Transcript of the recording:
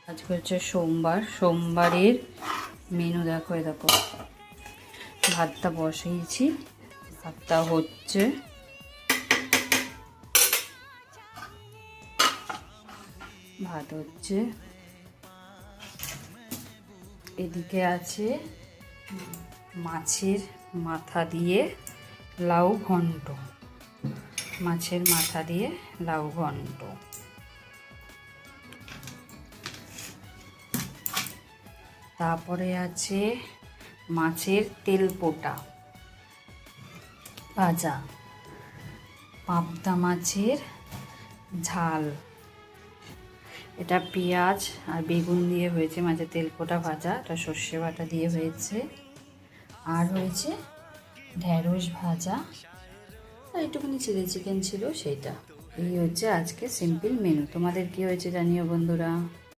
আজকে হচ্ছে সোমবার। সোমবারের মেনু দেখো, দেখো ভাতটা বসিয়েছি, ভাতটা হচ্ছে। ভাত হচ্ছে, এদিকে আছে মাছের মাথা দিয়ে লাউ ঘন্ট। মাছের মাথা দিয়ে লাউ ঘন্ট। তারপরে আছে মাছের তেল পোটা ভাজা, পাবদা মাছের ঝাল। এটা পেঁয়াজ আর বেগুন দিয়ে হয়েছে, মাছের তেল পোটা ভাজা। এটা সর্ষে বাটা দিয়ে হয়েছে। আর হয়েছে ঢ্যাঁড়স ভাজা, আর একটুখানি চিলি চিকেন ছিল সেইটা। এই হচ্ছে আজকে সিম্পল মেনু। তোমাদের কি হয়েছে জানিও বন্ধুরা।